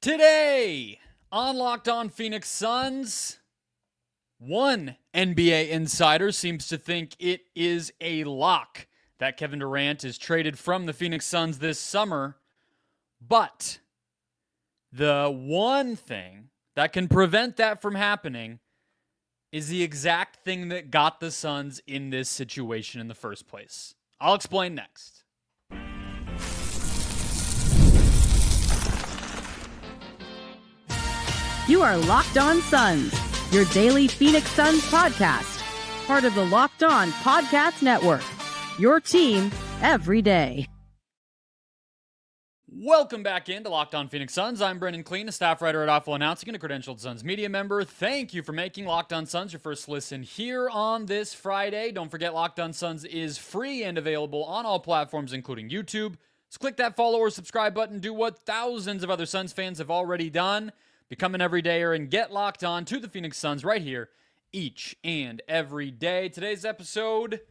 Today on Locked On Phoenix Suns, one NBA insider seems to think it is a lock that Kevin Durant is traded from the Phoenix Suns this summer. But the one thing that can prevent that from happening is the exact thing that got the Suns in this situation in the first place. I'll explain next. You are Locked On Suns, your daily Phoenix Suns podcast, part of the Locked On Podcast Network, your team every day. Welcome back into Locked On Phoenix Suns. I'm Brendon Kleen, a staff writer at Offseason Announcing and a credentialed Suns media member. Thank you for making Locked On Suns your first listen here on this Friday. Don't forget, Locked On Suns is free and available on all platforms, including YouTube. So click that follow or subscribe button. Do what thousands of other Suns fans have already done. Become an everydayer and get locked on to the Phoenix Suns right here each and every day. Today's episode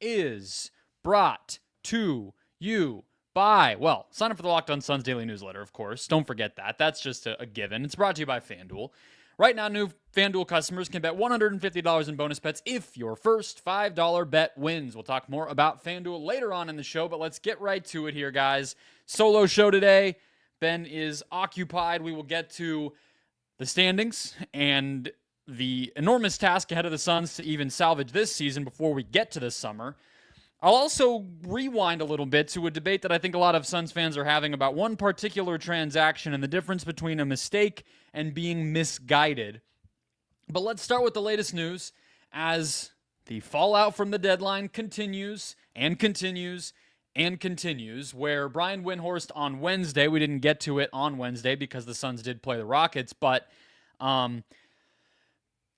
is brought to you by, well, sign up for the Locked On Suns daily newsletter, of course. Don't forget that. That's just a given. It's brought to you by FanDuel. Right now, new FanDuel customers can bet $150 in bonus bets if your first $5 bet wins. We'll talk more about FanDuel later on in the show, but let's get right to it here, guys. Solo show today. Ben is occupied. We will get to the standings and the enormous task ahead of the Suns to even salvage this season before we get to this summer. I'll also rewind a little bit to a debate that I think a lot of Suns fans are having about one particular transaction and the difference between a mistake and being misguided. But let's start with the latest news as the fallout from the deadline continues and continues and continues, where Brian Windhorst on Wednesday, we didn't get to it on Wednesday because the Suns did play the Rockets, but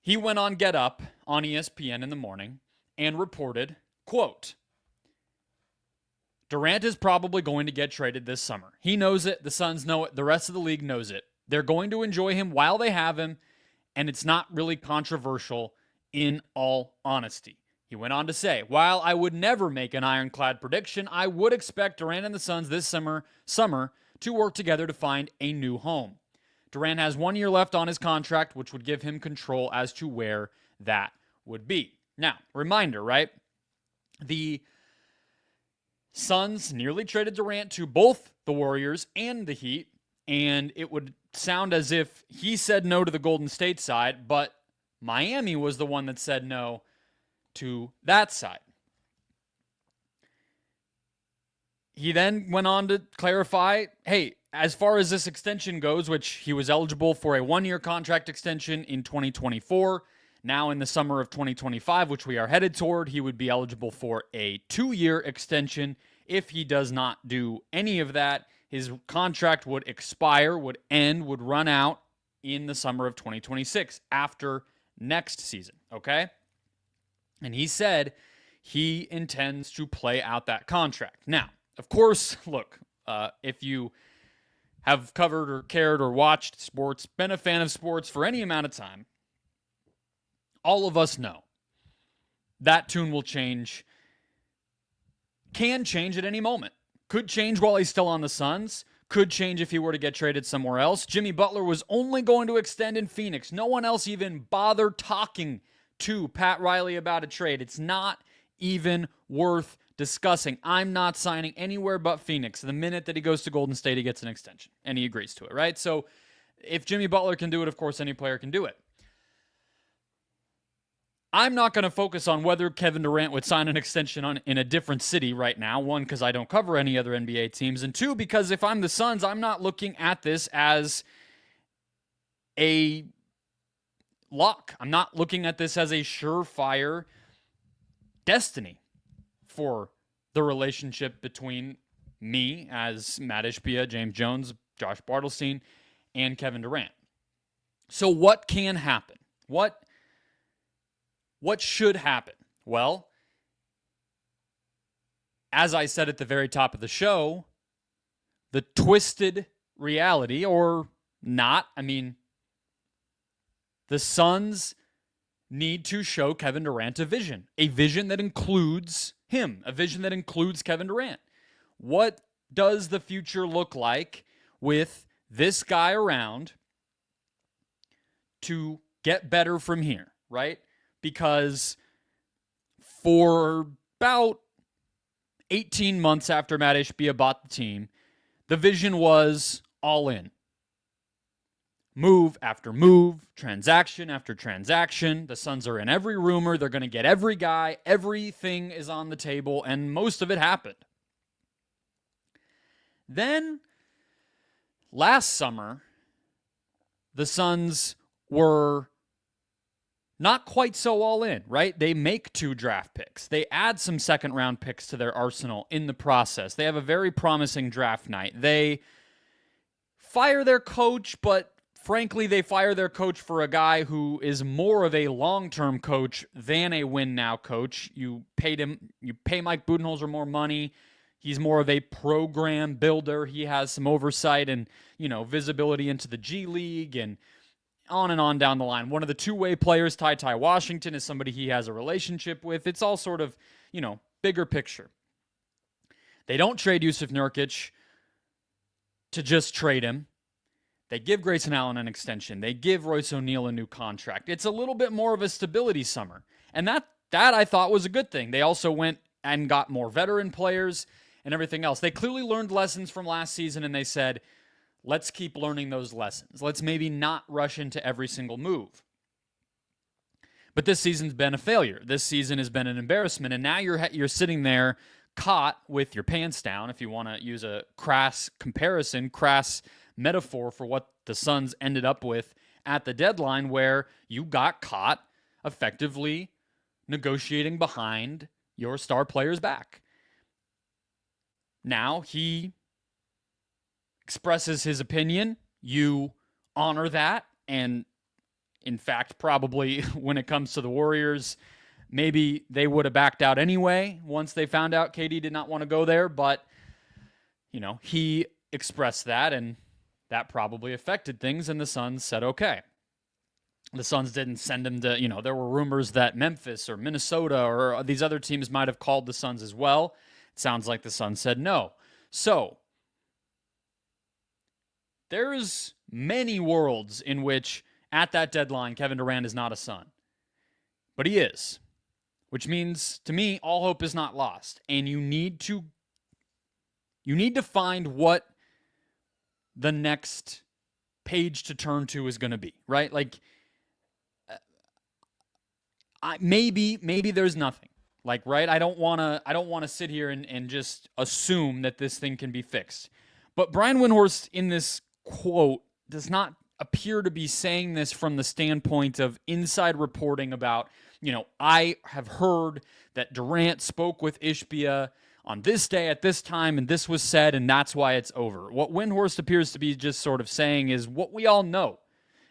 he went on Get Up on ESPN in the morning and reported, quote, Durant is probably going to get traded this summer. He knows it. The Suns know it. The rest of the league knows it. They're going to enjoy him while they have him, and it's not really controversial in all honesty. He went on to say, while I would never make an ironclad prediction, I would expect Durant and the Suns this summer to work together to find a new home. Durant has 1 year left on his contract, which would give him control as to where that would be. Now, reminder, right? The Suns nearly traded Durant to both the Warriors and the Heat, and it would sound as if he said no to the Golden State side, but Miami was the one that said no to that side. He then went on to clarify, hey, as far as this extension goes, which he was eligible for a 1 year contract extension in 2024, now in the summer of 2025, which we are headed toward, he would be eligible for a 2 year extension. If he does not do any of that, his contract would expire, would end, would run out in the summer of 2026 after next season, okay? And he said he intends to play out that contract. Now, of course, look, if you have covered or cared or watched sports, been a fan of sports for any amount of time, all of us know that tune will change, can change at any moment. Could change while he's still on the Suns. Could change if he were to get traded somewhere else. Jimmy Butler was only going to extend in Phoenix. No one else even bothered talking to Pat Riley about a trade. It's not even worth discussing. I'm not signing anywhere but Phoenix. The minute that he goes to Golden State, he gets an extension, and he agrees to it, right? So if Jimmy Butler can do it, of course, any player can do it. I'm not going to focus on whether Kevin Durant would sign an extension in a different city right now. One, because I don't cover any other NBA teams. And two, because if I'm the Suns, I'm not looking at this as a lock. I'm not looking at this as a surefire destiny for the relationship between me as Mat Ishbia, James Jones, Josh Bartelstein, and Kevin Durant. So what can happen? What should happen? Well, as I said at the very top of the show, the twisted reality, or not, the Suns need to show Kevin Durant a vision that includes him, a vision that includes Kevin Durant. What does the future look like with this guy around to get better from here, right? Because for about 18 months after Mat Ishbia bought the team, the vision was all in. Move after move, transaction after transaction. The Suns are in every rumor. They're going to get every guy. Everything is on the table, and most of it happened. Then, last summer, the Suns were not quite so all in, right? They make 2 draft picks. They add some second-round picks to their arsenal in the process. They have a very promising draft night. They fire their coach, but frankly, they fire their coach for a guy who is more of a long-term coach than a win-now coach. You pay Mike Budenholzer more money. He's more of a program builder. He has some oversight and, visibility into the G League and on down the line. One of the two-way players, Ty Washington, is somebody he has a relationship with. It's all sort of, bigger picture. They don't trade Yusuf Nurkic to just trade him. They give Grayson Allen an extension. They give Royce O'Neal a new contract. It's a little bit more of a stability summer. And that I thought was a good thing. They also went and got more veteran players and everything else. They clearly learned lessons from last season, and they said, let's keep learning those lessons. Let's maybe not rush into every single move. But this season's been a failure. This season has been an embarrassment, and now you're sitting there caught with your pants down, if you want to use a crass comparison, crass metaphor for what the Suns ended up with at the deadline, where you got caught effectively negotiating behind your star player's back. Now he expresses his opinion. You honor that. And in fact, probably when it comes to the Warriors, maybe they would have backed out anyway once they found out KD did not want to go there. But, he expressed that, and that probably affected things, and the Suns said, okay. The Suns didn't send him to, there were rumors that Memphis or Minnesota or these other teams might have called the Suns as well. It sounds like the Suns said no. So, there's many worlds in which, at that deadline, Kevin Durant is not a Sun. But he is. Which means, to me, all hope is not lost. And you need to find what the next page to turn to is going to be, right? Like, maybe there's nothing. Like, right? I don't want to sit here and just assume that this thing can be fixed. But Brian Windhorst in this quote does not appear to be saying this from the standpoint of inside reporting about, I have heard that Durant spoke with Ishbia on this day at this time, and this was said, and that's why it's over. What Windhorst appears to be just sort of saying is what we all know.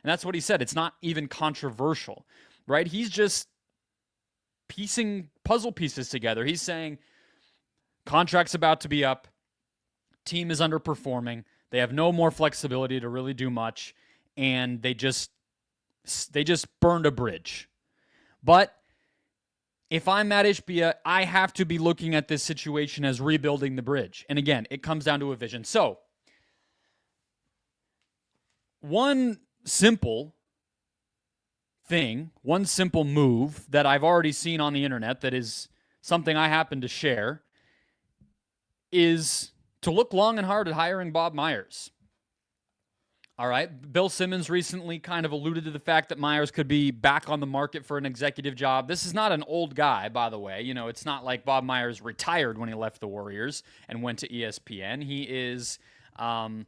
And that's what he said. It's not even controversial, right? He's just piecing puzzle pieces together. He's saying contract's about to be up. Team is underperforming. They have no more flexibility to really do much, and they just burned a bridge. But if I'm Mat Ishbia, I have to be looking at this situation as rebuilding the bridge. And again, it comes down to a vision. So, one simple move that I've already seen on the internet that is something I happen to share is to look long and hard at hiring Bob Myers. All right. Bill Simmons recently kind of alluded to the fact that Myers could be back on the market for an executive job. This is not an old guy, by the way. It's not like Bob Myers retired when he left the Warriors and went to ESPN. He is 49.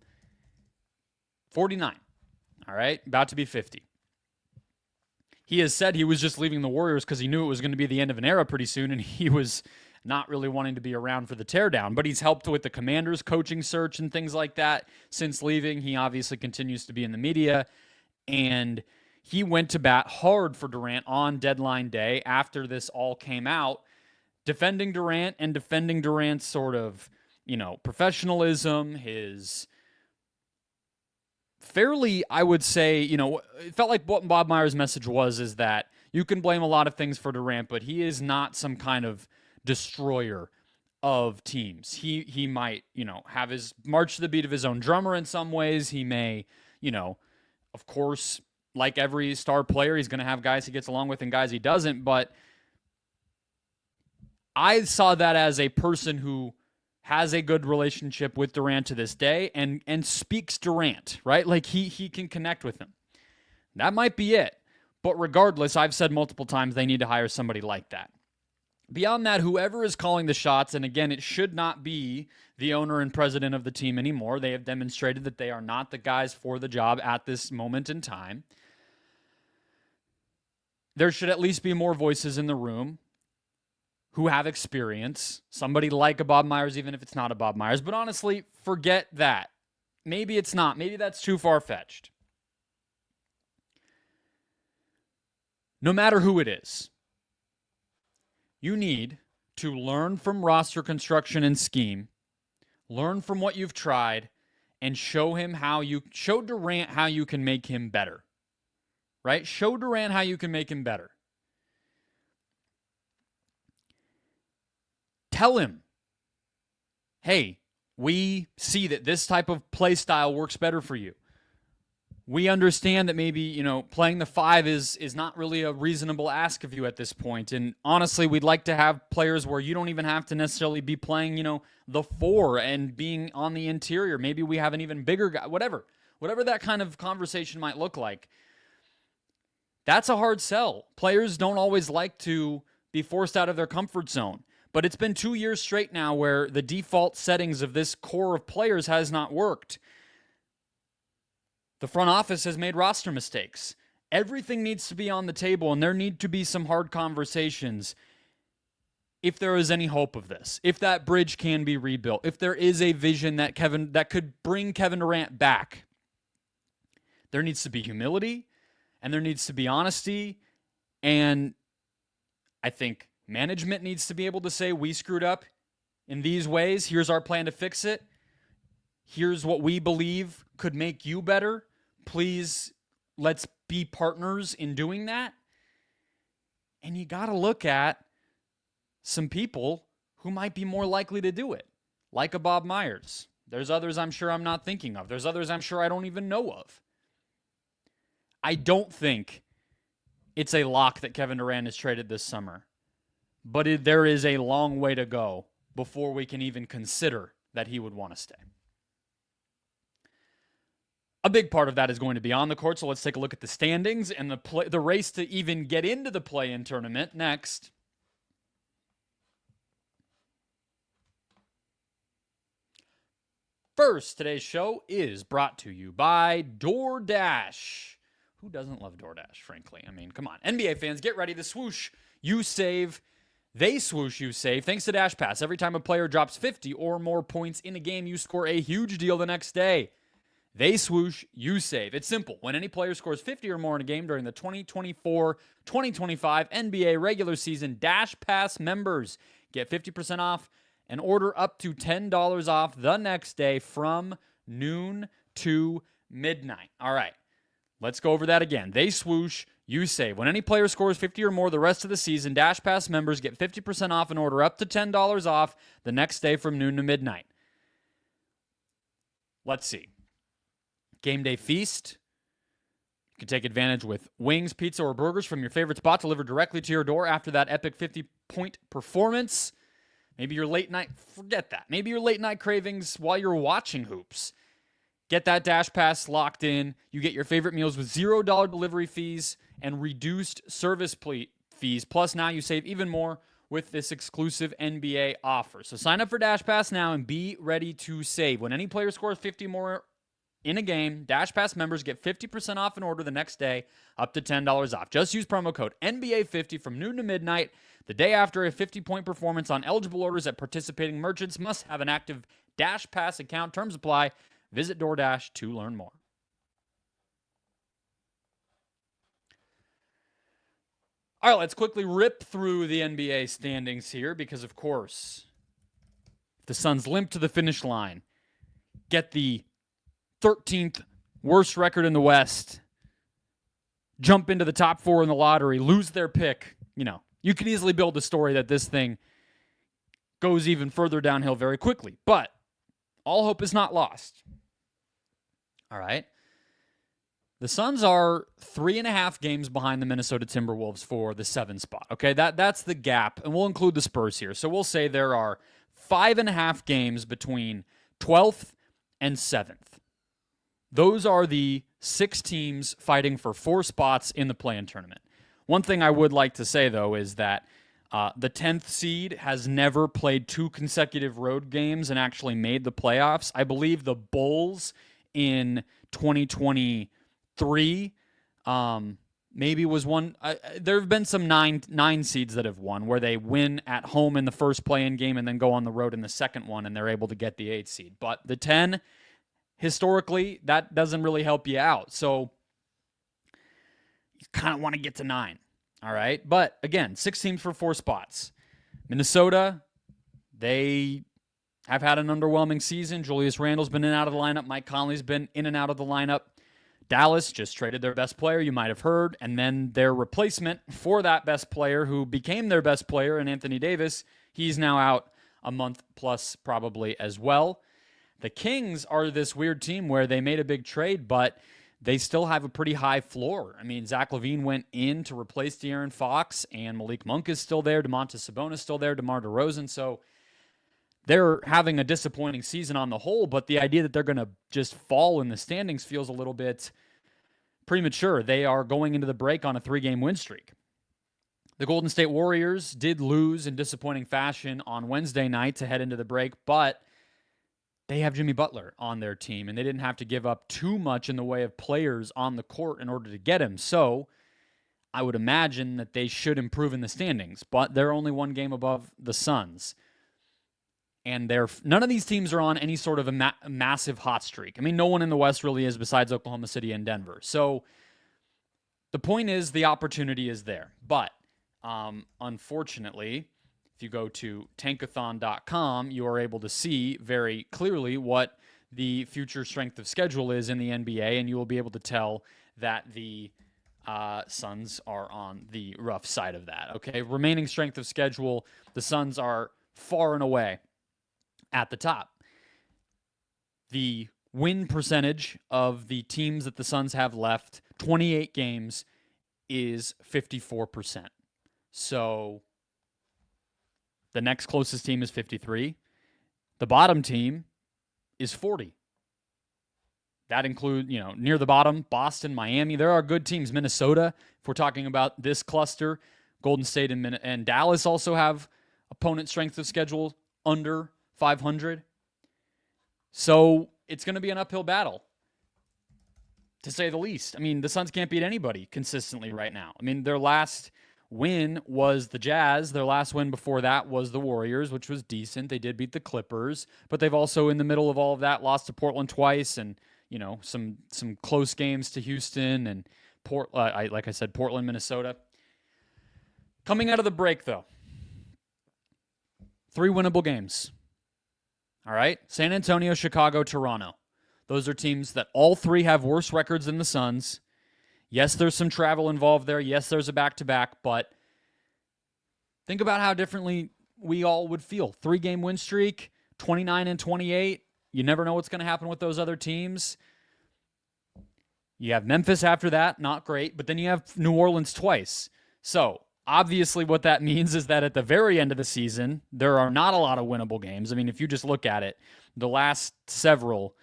All right. About to be 50. He has said he was just leaving the Warriors because he knew it was going to be the end of an era pretty soon, and he was not really wanting to be around for the teardown. But he's helped with the Commanders' coaching search and things like that since leaving. He obviously continues to be in the media, and he went to bat hard for Durant on deadline day after this all came out, defending Durant and defending Durant's sort of, professionalism, his fairly, I would say, it felt like what Bob Myers' message is that you can blame a lot of things for Durant, but he is not some kind of destroyer of teams. He might, have his march to the beat of his own drummer in some ways. He may, of course, like every star player, he's going to have guys he gets along with and guys he doesn't. But I saw that as a person who has a good relationship with Durant to this day and speaks Durant, right? Like he can connect with him. That might be it. But regardless, I've said multiple times they need to hire somebody like that. Beyond that, whoever is calling the shots, and again, it should not be the owner and president of the team anymore. They have demonstrated that they are not the guys for the job at this moment in time. There should at least be more voices in the room who have experience. Somebody like a Bob Myers, even if it's not a Bob Myers. But honestly, forget that. Maybe it's not. Maybe that's too far-fetched. No matter who it is, you need to learn from roster construction and scheme, learn from what you've tried, and show Durant how you can make him better. Right? Show Durant how you can make him better. Tell him, hey, we see that this type of play style works better for you. We understand that maybe, playing the 5 is not really a reasonable ask of you at this point. And honestly, we'd like to have players where you don't even have to necessarily be playing, the 4 and being on the interior. Maybe we have an even bigger guy, whatever that kind of conversation might look like. That's a hard sell. Players don't always like to be forced out of their comfort zone. But it's been 2 years straight now where the default settings of this core of players has not worked. The front office has made roster mistakes. Everything needs to be on the table, and there need to be some hard conversations if there is any hope of this, if that bridge can be rebuilt, if there is a vision that could bring Kevin Durant back. There needs to be humility, and there needs to be honesty, and I think management needs to be able to say, we screwed up in these ways. Here's our plan to fix it. Here's what we believe could make you better. Please, let's be partners in doing that. And you got to look at some people who might be more likely to do it, like a Bob Myers. There's others I'm sure I'm not thinking of. There's others I'm sure I don't even know of. I don't think it's a lock that Kevin Durant is traded this summer. But there is a long way to go before we can even consider that he would want to stay. A big part of that is going to be on the court, so let's take a look at the standings and the race to even get into the play-in tournament next. First, today's show is brought to you by DoorDash. Who doesn't love DoorDash, frankly? I mean, come on. NBA fans, get ready to swoosh. You save. They swoosh, you save. Thanks to Dash Pass. Every time a player drops 50 or more points in a game, you score a huge deal the next day. They swoosh, you save. It's simple. When any player scores 50 or more in a game during the 2024-2025 NBA regular season, Dash Pass members get 50% off and order up to $10 off the next day from noon to midnight. All right, let's go over that again. They swoosh, you save. When any player scores 50 or more the rest of the season, Dash Pass members get 50% off and order up to $10 off the next day from noon to midnight. Let's see. Game day feast. You can take advantage with wings, pizza, or burgers from your favorite spot delivered directly to your door after that epic 50-point performance. Maybe your late night, forget that. Maybe your late night cravings while you're watching hoops. Get that Dash Pass locked in. You get your favorite meals with $0 delivery fees and reduced service fees. Plus, now you save even more with this exclusive NBA offer. So sign up for Dash Pass now and be ready to save. When any player scores 50 more in a game, Dash Pass members get 50% off an order the next day, up to $10 off. Just use promo code NBA50 from noon to midnight. The day after a 50-point performance on eligible orders at participating merchants must have an active Dash Pass account. Terms apply. Visit DoorDash to learn more. All right, let's quickly rip through the NBA standings here because, of course, the Suns limp to the finish line, get the 13th worst record in the West, jump into the top 4 in the lottery, lose their pick. You could easily build a story that this thing goes even further downhill very quickly. But all hope is not lost. All right. The Suns are 3.5 games behind the Minnesota Timberwolves for the 7 spot. Okay, that's the gap, and we'll include the Spurs here. So we'll say there are 5.5 games between 12th and 7th. Those are the 6 teams fighting for 4 spots in the play-in tournament. One thing I would like to say, though, is that the 10th seed has never played 2 consecutive road games and actually made the playoffs. I believe the Bulls in 2023 maybe was one. There have been some nine seeds that have won where they win at home in the first play-in game and then go on the road in the second one, and they're able to get the 8th seed. But the 10, historically, that doesn't really help you out. So you kind of want to get to 9. All right. But again, 6 teams for 4 spots. Minnesota, they have had an underwhelming season. Julius Randle's been in and out of the lineup. Mike Conley's been in and out of the lineup. Dallas just traded their best player, you might have heard, and then their replacement for that best player who became their best player, and Anthony Davis, he's now out a month plus probably as well. The Kings are this weird team where they made a big trade, but they still have a pretty high floor. I mean, Zach LaVine went in to replace De'Aaron Fox, and Malik Monk is still there, Domantas Sabonis still there, DeMar DeRozan, so they're having a disappointing season on the whole, but the idea that they're going to just fall in the standings feels a little bit premature. They are going into the break on a 3-game win streak. The Golden State Warriors did lose in disappointing fashion on Wednesday night to head into the break, but they have Jimmy Butler on their team, and they didn't have to give up too much in the way of players on the court in order to get him. So I would imagine that they should improve in the standings, but they're only 1 game above the Suns. And none of these teams are on any sort of a massive hot streak. I mean, no one in the West really is besides Oklahoma City and Denver. So the point is the opportunity is there. But unfortunately, if you go to tankathon.com, you are able to see very clearly what the future strength of schedule is in the NBA, and you will be able to tell that the Suns are on the rough side of that. Okay, remaining strength of schedule, the Suns are far and away at the top. The win percentage of the teams that the Suns have left, 28 games, is 54%. So the next closest team is 53. The bottom team is 40. That includes, near the bottom, Boston, Miami. There are good teams. Minnesota, if we're talking about this cluster. Golden State and Dallas also have opponent strength of schedule under 500. So it's going to be an uphill battle, to say the least. I mean, the Suns can't beat anybody consistently right now. I mean, their last win was the Jazz. Their last win before that was the Warriors, which was decent. They did beat the Clippers, but they've also, in the middle of all of that, lost to Portland twice and, some close games to Houston and, like I said, Portland, Minnesota. Coming out of the break, though, 3 winnable games. All right, San Antonio, Chicago, Toronto. Those are teams that all 3 have worse records than the Suns. Yes, there's some travel involved there. Yes, there's a back-to-back, but think about how differently we all would feel. 3-game win streak, 29 and 28. You never know what's going to happen with those other teams. You have Memphis after that, not great, but then you have New Orleans twice. So obviously what that means is that at the very end of the season, there are not a lot of winnable games. I mean, if you just look at it, the last several,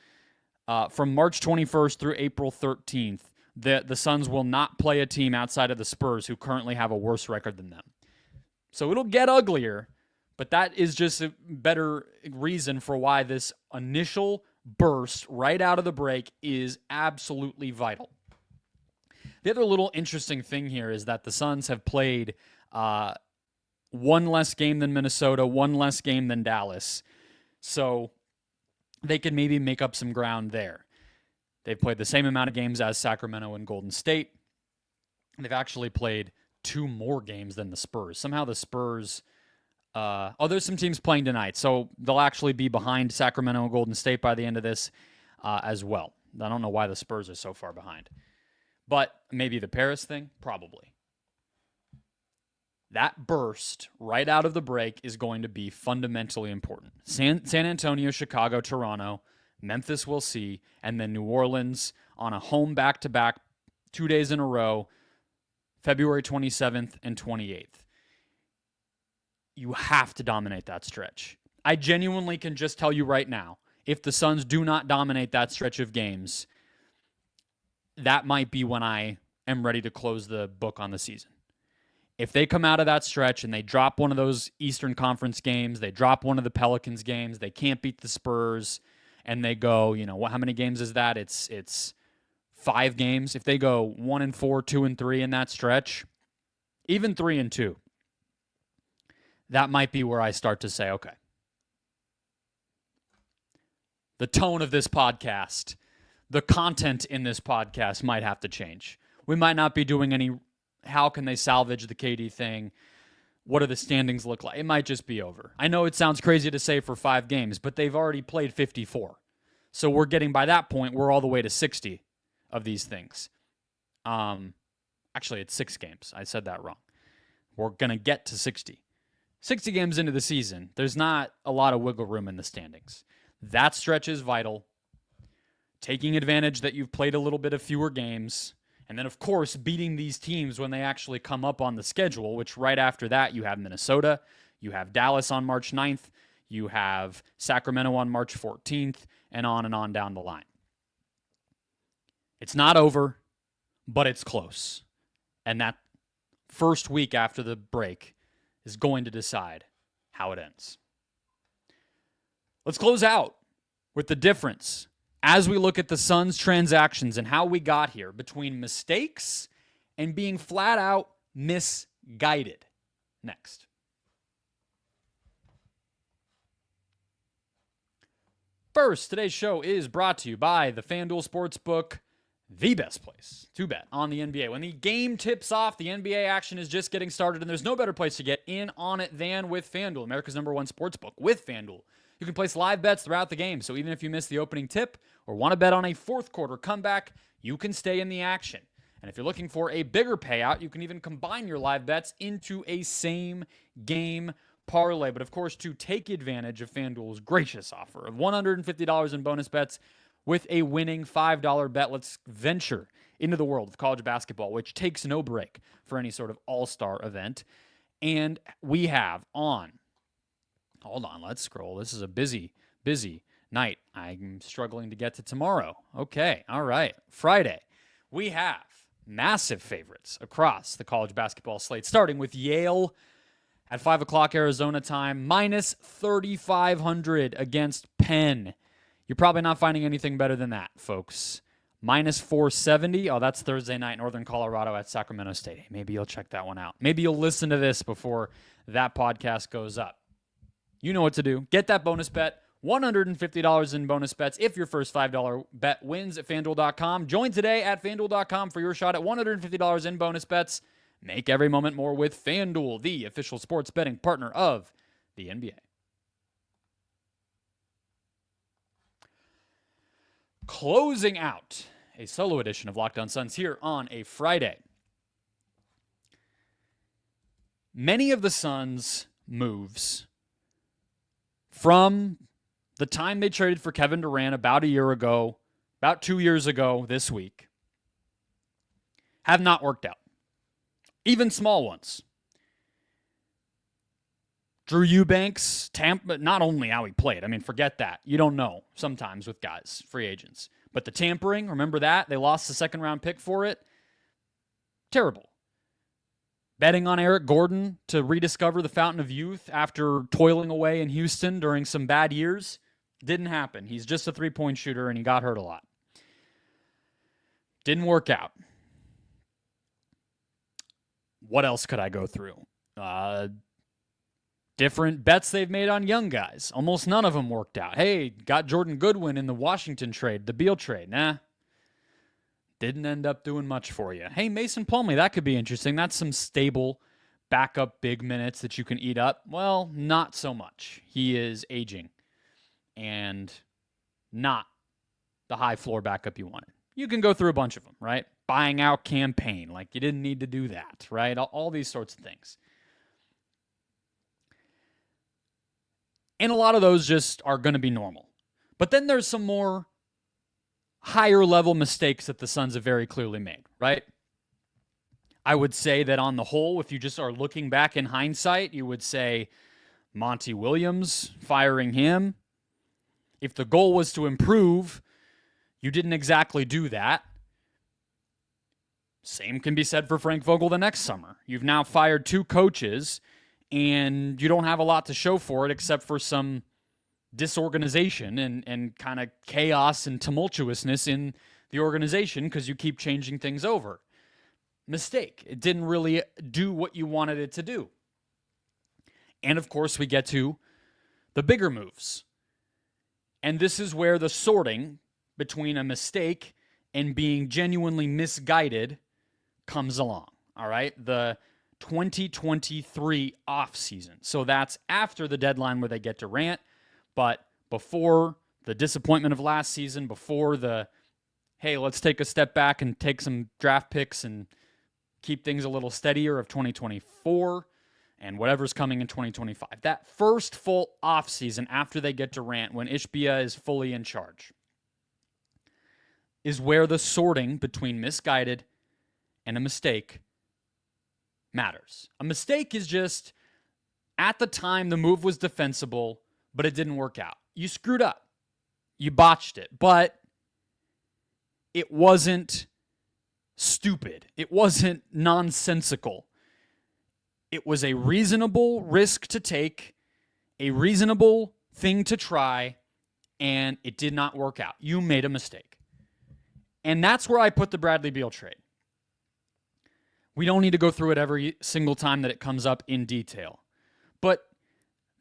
from March 21st through April 13th, the Suns will not play a team outside of the Spurs who currently have a worse record than them. So it'll get uglier, but that is just a better reason for why this initial burst right out of the break is absolutely vital. The other little interesting thing here is that the Suns have played 1 less game than Minnesota, 1 less game than Dallas. So they could maybe make up some ground there. They've played the same amount of games as Sacramento and Golden State. They've actually played 2 more games than the Spurs. Somehow the Spurs... there's some teams playing tonight, so they'll actually be behind Sacramento and Golden State by the end of this as well. I don't know why the Spurs are so far behind. But maybe the Paris thing? Probably. That burst right out of the break is going to be fundamentally important. San Antonio, Chicago, Toronto, Memphis we'll see, and then New Orleans on a home back-to-back 2 days in a row, February 27th and 28th. You have to dominate that stretch. I genuinely can just tell you right now, if the Suns do not dominate that stretch of games, that might be when I am ready to close the book on the season. If they come out of that stretch and they drop one of those Eastern Conference games, they drop one of the Pelicans games, they can't beat the Spurs, and they go, how many games is that? It's 5 games. If they go 1-4, 2-3 in that stretch, even 3-2, that might be where I start to say, okay, the tone of this podcast, the content in this podcast might have to change. We might not be doing any, how can they salvage the KD thing? What do the standings look like? It might just be over. I know it sounds crazy to say for 5 games, but they've already played 54. So we're getting, by that point, we're all the way to 60 of these things. Actually, it's 6 games. I said that wrong. We're going to get to 60. 60 games into the season, there's not a lot of wiggle room in the standings. That stretch is vital. Taking advantage that you've played a little bit of fewer games. And then, of course, beating these teams when they actually come up on the schedule, which right after that, you have Minnesota, you have Dallas on March 9th, you have Sacramento on March 14th, and on down the line. It's not over, but it's close. And that first week after the break is going to decide how it ends. Let's close out with the difference as we look at the Suns' transactions and how we got here between mistakes and being flat out misguided. Next. First, today's show is brought to you by the FanDuel Sportsbook, the best place to bet on the NBA. When the game tips off, the NBA action is just getting started, and there's no better place to get in on it than with FanDuel, America's #1 sportsbook. With FanDuel, you can place live bets throughout the game, so even if you miss the opening tip or want to bet on a fourth quarter comeback, you can stay in the action. And if you're looking for a bigger payout, you can even combine your live bets into a same-game parlay. But of course, to take advantage of FanDuel's gracious offer of $150 in bonus bets with a winning $5 bet, let's venture into the world of college basketball, which takes no break for any sort of all-star event. And we have on, hold on, let's scroll. This is a busy night. I'm struggling to get to tomorrow. Okay, all right. Friday, we have massive favorites across the college basketball slate, starting with Yale at 5 o'clock Arizona time, minus 3,500 against Penn. You're probably not finding anything better than that, folks. Minus 470. Oh, that's Thursday night, Northern Colorado at Sacramento State. Maybe you'll check that one out. Maybe you'll listen to this before that podcast goes up. You know what to do. Get that bonus bet. $150 in bonus bets if your first $5 bet wins at FanDuel.com. Join today at FanDuel.com for your shot at $150 in bonus bets. Make every moment more with FanDuel, the official sports betting partner of the NBA. Closing out a solo edition of Locked On Suns here on a Friday. Many of the Suns' moves from the time they traded for Kevin Durant about a year ago, about 2 years ago this week, have not worked out. Even small ones. Drew Eubanks, not only how he played. I mean, forget that. You don't know sometimes with guys, free agents. But the tampering, remember that? They lost the second-round pick for it. Terrible. Betting on Eric Gordon to rediscover the fountain of youth after toiling away in Houston during some bad years. Didn't happen. He's just a three-point shooter, and he got hurt a lot. Didn't work out. What else could I go through? Different bets they've made on young guys. Almost none of them worked out. Hey, got Jordan Goodwin in the Washington trade, the Beal trade. Nah. Didn't end up doing much for you. Hey, Mason Plumlee, that could be interesting. That's some stable backup big minutes that you can eat up. Well, not so much. He is aging and not the high floor backup you wanted. You can go through a bunch of them, right? Buying out campaign, like you didn't need to do that, right? All these sorts of things. And a lot of those just are going to be normal. But then there's some more higher level mistakes that the Suns have very clearly made, right? I would say that on the whole, if you just are looking back in hindsight, you would say Monty Williams, firing him. If the goal was to improve, you didn't exactly do that. Same can be said for Frank Vogel the next summer. You've now fired 2 coaches, and you don't have a lot to show for it except for some disorganization and kind of chaos and tumultuousness in the organization because you keep changing things over. Mistake. It didn't really do what you wanted it to do. And of course, we get to the bigger moves. And this is where the sorting between a mistake and being genuinely misguided comes along. All right? The 2023 offseason. So that's after the deadline where they get Durant, but before the disappointment of last season, before the, hey, let's take a step back and take some draft picks and keep things a little steadier of 2024 and whatever's coming in 2025. That first full offseason after they get Durant, when Ishbia is fully in charge, is where the sorting between misguided and a mistake matters. A mistake is just, at the time, the move was defensible, but it didn't work out. You screwed up. You botched it. But it wasn't stupid. It wasn't nonsensical. It was a reasonable risk to take, a reasonable thing to try, and it did not work out. You made a mistake. And that's where I put the Bradley Beal trade. We don't need to go through it every single time that it comes up in detail. But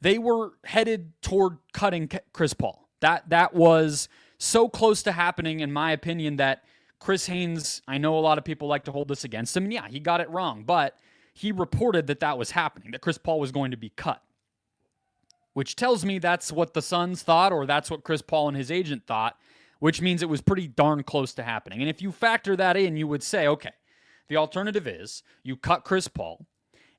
they were headed toward cutting Chris Paul. That was so close to happening, in my opinion, that Chris Haynes, I know a lot of people like to hold this against him, and yeah, he got it wrong, but he reported that that was happening, that Chris Paul was going to be cut, which tells me that's what the Suns thought, or that's what Chris Paul and his agent thought, which means it was pretty darn close to happening. And if you factor that in, you would say, okay, the alternative is you cut Chris Paul,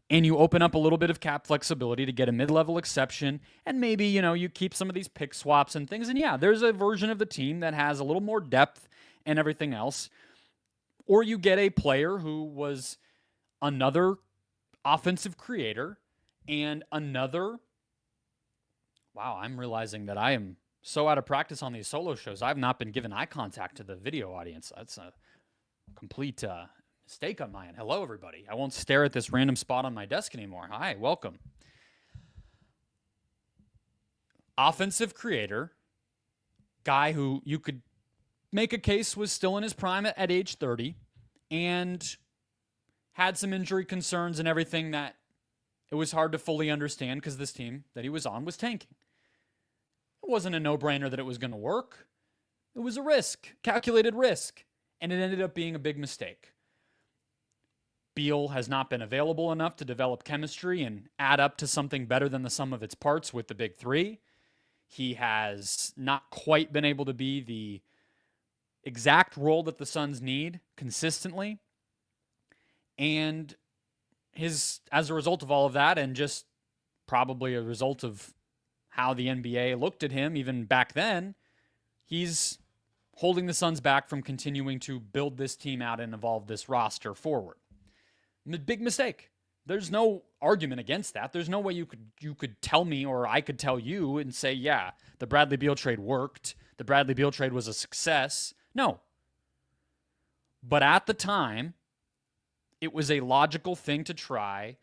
and you open up a little bit of cap flexibility to get a mid-level exception, and maybe, you keep some of these pick swaps and things, and yeah, there's a version of the team that has a little more depth and everything else. Or you get a player who was another offensive creator and another... Wow, I'm realizing that I am so out of practice on these solo shows. I've not been given eye contact to the video audience. That's a complete mistake on my end. Hello, everybody. I won't stare at this random spot on my desk anymore. Hi, welcome. Offensive creator, guy who you could make a case was still in his prime at age 30 and had some injury concerns and everything that it was hard to fully understand because this team that he was on was tanking. It wasn't a no-brainer that it was going to work. It was a risk, calculated risk, and it ended up being a big mistake. Beal has not been available enough to develop chemistry and add up to something better than the sum of its parts with the big three. He has not quite been able to be the exact role that the Suns need consistently. And as a result of all of that, and just probably a result of how the NBA looked at him even back then, he's holding the Suns back from continuing to build this team out and evolve this roster forward. Big mistake. There's no argument against that. There's no way you could tell me, or I could tell you and say, yeah, the Bradley Beal trade worked. The Bradley Beal trade was a success. No. But at the time, it was a logical thing to try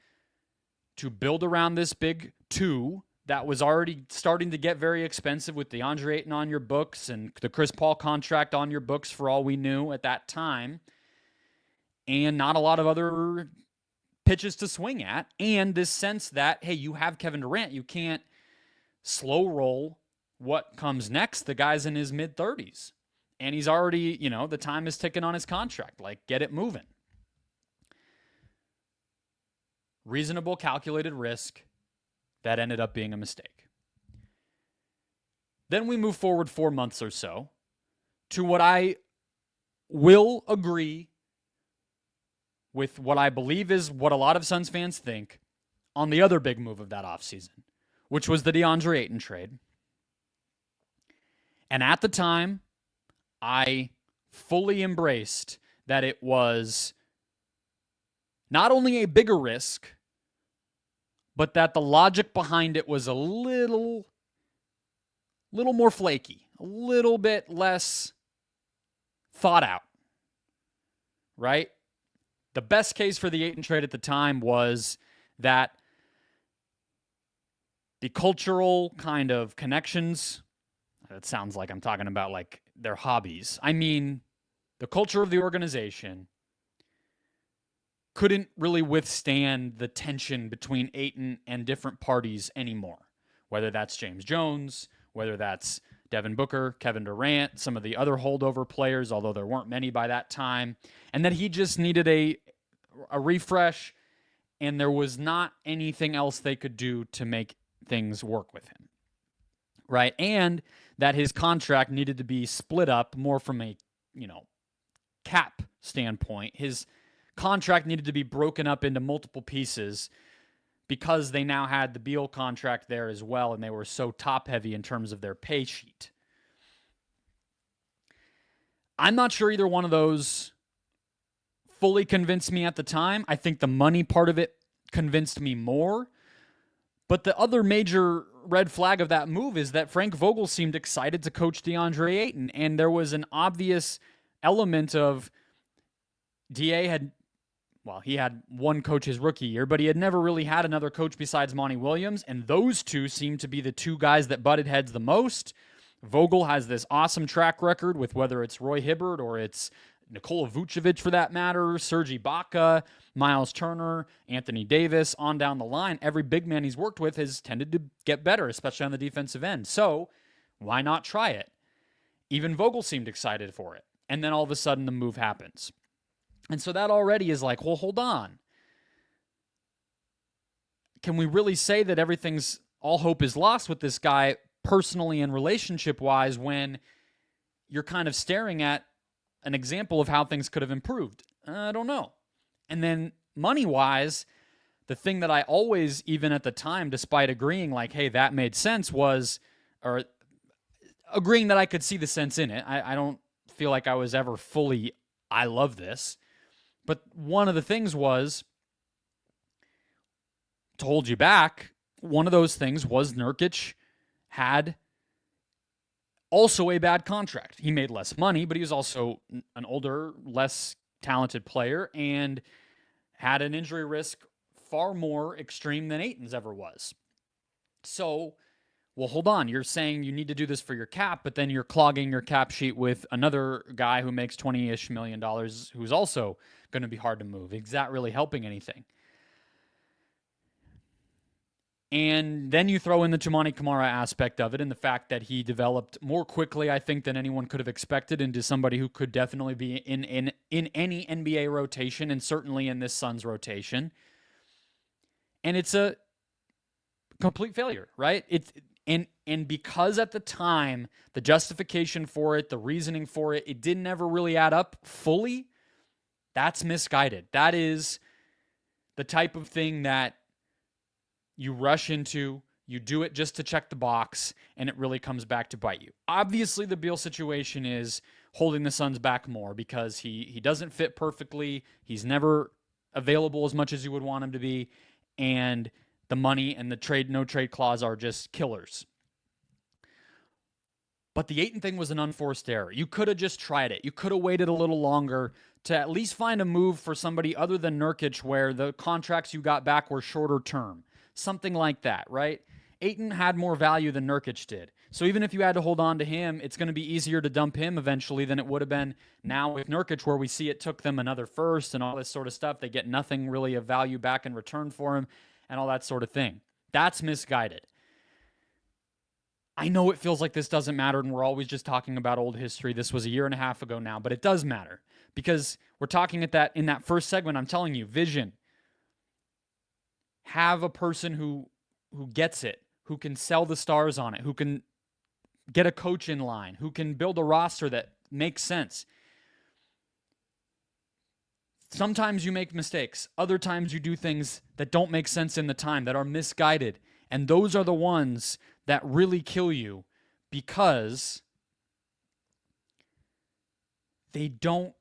to build around this big two that was already starting to get very expensive with DeAndre Ayton on your books and the Chris Paul contract on your books for all we knew at that time, and not a lot of other pitches to swing at, and this sense that, hey, you have Kevin Durant. You can't slow roll what comes next. The guy's in his mid-30s, and he's already, the time is ticking on his contract. Like, get it moving. Reasonable, calculated risk that ended up being a mistake. Then we move forward 4 months or so to what I will agree with, what I believe is what a lot of Suns fans think on the other big move of that offseason, which was the DeAndre Ayton trade. And at the time, I fully embraced that it was not only a bigger risk, but that the logic behind it was a little more flaky, a little bit less thought out, right? The best case for the Ayton trade at the time was that the cultural kind of connections, it sounds like I'm talking about like their hobbies. I mean, the culture of the organization couldn't really withstand the tension between Ayton and different parties anymore, whether that's James Jones, whether that's Devin Booker, Kevin Durant, some of the other holdover players, although there weren't many by that time, and that he just needed a refresh, and there was not anything else they could do to make things work with him, right? And that his contract needed to be split up more from a, cap standpoint. His contract needed to be broken up into multiple pieces because they now had the Beal contract there as well, and they were so top-heavy in terms of their pay sheet. I'm not sure either one of those fully convinced me at the time. I think the money part of it convinced me more. But the other major red flag of that move is that Frank Vogel seemed excited to coach DeAndre Ayton, and there was an obvious element of DA had one coach his rookie year, but he had never really had another coach besides Monty Williams, and those two seem to be the two guys that butted heads the most. Vogel has this awesome track record with whether it's Roy Hibbert or it's Nikola Vucevic for that matter, Serge Ibaka, Miles Turner, Anthony Davis, on down the line. Every big man he's worked with has tended to get better, especially on the defensive end. So why not try it? Even Vogel seemed excited for it. And then all of a sudden the move happens. And so that already is like, well, hold on. Can we really say that all hope is lost with this guy personally and relationship-wise when you're kind of staring at an example of how things could have improved? I don't know. And then money-wise, the thing that I always, even at the time, despite agreeing like, hey, that made sense, or agreeing that I could see the sense in it. I don't feel like I was ever fully, I love this. But one of the things was, to hold you back, one of those things was Nurkic had also a bad contract. He made less money, but he was also an older, less talented player and had an injury risk far more extreme than Ayton's ever was. So, well, hold on. You're saying you need to do this for your cap, but then you're clogging your cap sheet with another guy who makes $20-ish million who's also going to be hard to move. Is that really helping anything? And then you throw in the Toumani Camara aspect of it and the fact that he developed more quickly, I think, than anyone could have expected into somebody who could definitely be in any NBA rotation and certainly in this Suns rotation. And it's a complete failure, right? And because at the time, the justification for it, the reasoning for it, it didn't ever really add up fully, that's misguided. That is the type of thing that you rush into, you do it just to check the box, and it really comes back to bite you. Obviously, the Beal situation is holding the Suns back more because he doesn't fit perfectly. He's never available as much as you would want him to be, and the money and the no trade clause are just killers. But the Ayton thing was an unforced error. You could have just tried it. You could have waited a little longer to at least find a move for somebody other than Nurkic where the contracts you got back were shorter term. Something like that, right? Ayton had more value than Nurkic did. So even if you had to hold on to him, it's going to be easier to dump him eventually than it would have been now with Nurkic, where we see it took them another first and all this sort of stuff. They get nothing really of value back in return for him and all that sort of thing. That's misguided. I know it feels like this doesn't matter and we're always just talking about old history. This was a year and a half ago now, but it does matter because we're talking in that first segment. I'm telling you, vision. Have a person who gets it, who can sell the stars on it, who can get a coach in line, who can build a roster that makes sense. Sometimes you make mistakes. Other times you do things that don't make sense in the time, that are misguided. And those are the ones that really kill you because they don't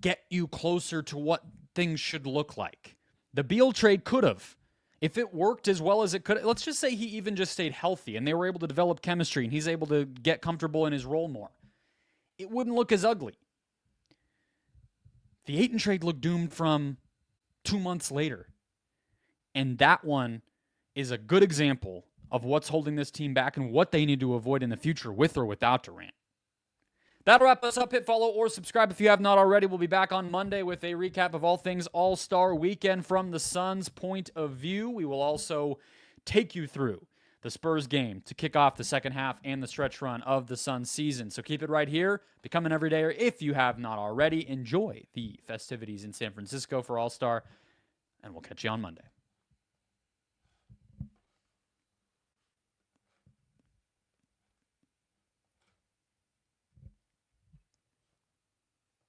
get you closer to what things should look like. The Beal trade could have. If it worked as well as it could, let's just say he even just stayed healthy and they were able to develop chemistry and he's able to get comfortable in his role more, it wouldn't look as ugly. The Ayton trade looked doomed from 2 months later. And that one is a good example of what's holding this team back and what they need to avoid in the future with or without Durant. That'll wrap us up. Hit follow or subscribe if you have not already. We'll be back on Monday with a recap of all things All-Star Weekend from the Suns' point of view. We will also take you through the Spurs game to kick off the second half and the stretch run of the Suns season. So keep it right here. Become an everydayer if you have not already. Enjoy the festivities in San Francisco for All-Star, and we'll catch you on Monday.